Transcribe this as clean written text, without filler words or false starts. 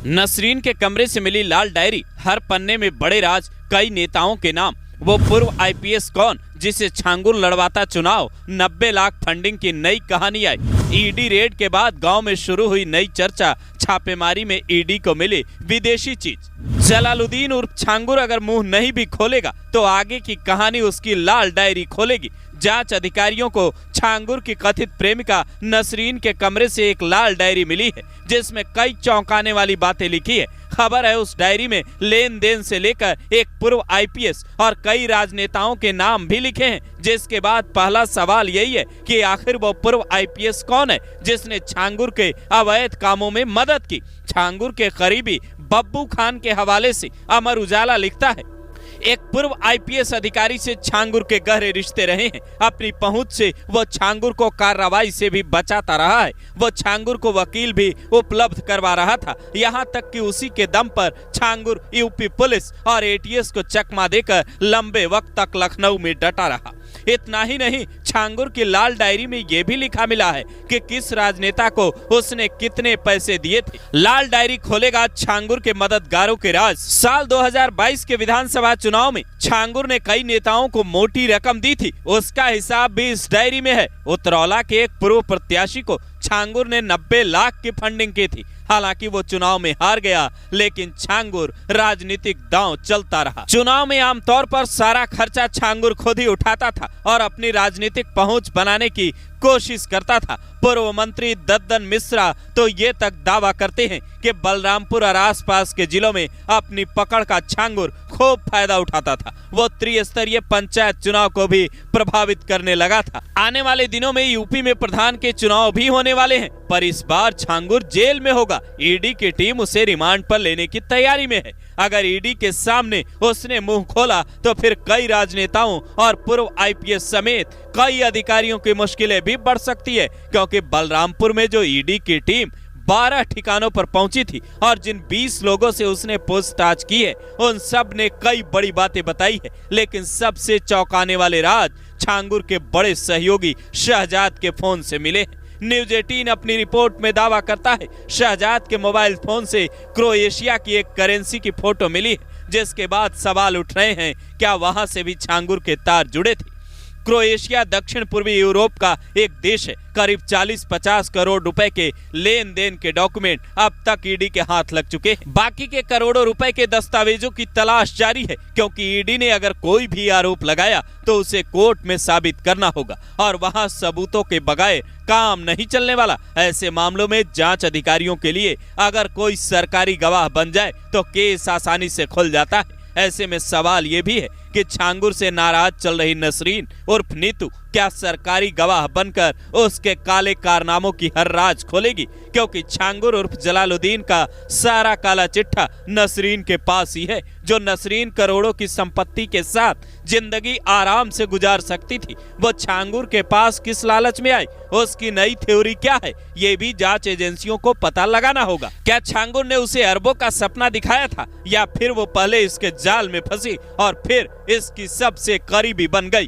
नसरीन के कमरे से मिली लाल डायरी, हर पन्ने में बड़े राज, कई नेताओं के नाम। वो पूर्व आईपीएस कौन जिसे छांगुर लड़वाता चुनाव, 90 लाख फंडिंग की नई कहानी आई। ईडी रेड के बाद गांव में शुरू हुई नई चर्चा, छापेमारी में ईडी को मिली विदेशी चीज। जलालुद्दीन उर्फ छांगुर अगर मुंह नहीं भी खोलेगा तो आगे की कहानी उसकी लाल डायरी खोलेगी। जांच अधिकारियों को छांगुर की कथित प्रेमिका नसरीन के कमरे से एक लाल डायरी मिली है जिसमें कई चौंकाने वाली बातें लिखी है। खबर है उस डायरी में लेन देन से लेकर एक पूर्व आईपीएस और कई राजनेताओं के नाम भी लिखे हैं। जिसके बाद पहला सवाल यही है कि आखिर वो पूर्व आईपीएस कौन है जिसने छांगुर के अवैध कामों में मदद की। छांगुर के करीबी बब्बू खान के हवाले से अमर उजाला लिखता है, एक पूर्व आईपीएस अधिकारी से छांगुर के गहरे रिश्ते रहे हैं। अपनी पहुंच से वो छांगुर को कार्रवाई से भी बचाता रहा है। वो छांगुर को वकील भी उपलब्ध करवा रहा था। यहां तक कि उसी के दम पर छांगुर यूपी पुलिस और एटीएस को चकमा देकर लंबे वक्त तक लखनऊ में डटा रहा। इतना ही नहीं, छांगुर की लाल डायरी में यह भी लिखा मिला है कि किस राजनेता को उसने कितने पैसे दिए थे। लाल डायरी खोलेगा छांगुर के मददगारों के राज। साल 2022 के विधानसभा चुनाव में छांगुर ने कई नेताओं को मोटी रकम दी थी, उसका हिसाब भी इस डायरी में है। उतरौला के एक पूर्व प्रत्याशी को छांगुर ने 90 लाख की फंडिंग की थी। हालांकि वो चुनाव में हार गया, लेकिन छांगुर राजनीतिक दांव चलता रहा। चुनाव में आमतौर पर सारा खर्चा छांगुर खुद ही उठाता था और अपनी राजनीतिक पहुंच बनाने की कोशिश करता था। पूर्व मंत्री दद्दन मिश्रा तो ये तक दावा करते हैं कि बलरामपुर और आसपास के जिलों में अपनी पकड़ का छांगुर खूब फायदा उठाता था। वो त्रिस्तरीय पंचायत चुनाव को भी प्रभावित करने लगा था। आने वाले दिनों में यूपी में प्रधान के चुनाव भी होने वाले हैं, पर इस बार छांगुर जेल में होगा। ईडी की टीम उसे रिमांड पर लेने की तैयारी में है। अगर ईडी के सामने उसने मुंह खोला तो फिर कई राजनेताओं और पूर्व आईपीएस समेत कई अधिकारियों की मुश्किलें भी बढ़ सकती है, क्योंकि बलरामपुर में जो ईडी की टीम 12 ठिकानों पर पहुंची थी और जिन 20 लोगों से उसने पूछताछ की है उन सब ने कई बड़ी बातें बताई है। लेकिन सबसे चौंकाने वाले राज छांगुर के बड़े सहयोगी शहजाद के फोन से मिले हैं। न्यूज 18 अपनी रिपोर्ट में दावा करता है शहजाद के मोबाइल फोन से क्रोएशिया की एक करेंसी की फोटो मिली है, जिसके बाद सवाल उठ रहे हैं क्या वहां से भी छांगुर के तार जुड़े थे। क्रोएशिया दक्षिण पूर्वी यूरोप का एक देश है। करीब 40-50 करोड़ रुपए के लेन देन के डॉक्यूमेंट अब तक ईडी के हाथ लग चुके हैं। बाकी के करोड़ों रुपए के दस्तावेजों की तलाश जारी है, क्योंकि ईडी ने अगर कोई भी आरोप लगाया तो उसे कोर्ट में साबित करना होगा और वहां सबूतों के बगैर काम नहीं चलने वाला। ऐसे मामलों में जांच अधिकारियों के लिए अगर कोई सरकारी गवाह बन जाए तो केस आसानी से खुल जाता है। ऐसे में सवाल ये भी है कि छांगुर से नाराज चल रही नसरीन उर्फ नीतू क्या सरकारी गवाह बनकर उसके काले कारनामों की हर राज खोलेगी, क्योंकि छांगुर उर्फ जलालुद्दीन का सारा काला चिट्ठा नसरीन के पास ही है। जो नसरीन करोड़ों की संपत्ति के साथ जिंदगी आराम से गुजार सकती थी, वो छांगुर के पास किस लालच में आई, उसकी नई थ्योरी क्या है, ये भी जांच एजेंसियों को पता लगाना होगा। क्या छांगुर ने उसे अरबों का सपना दिखाया था, या फिर वो पहले इसके जाल में फंसी और फिर इसकी सबसे करीबी बन गई।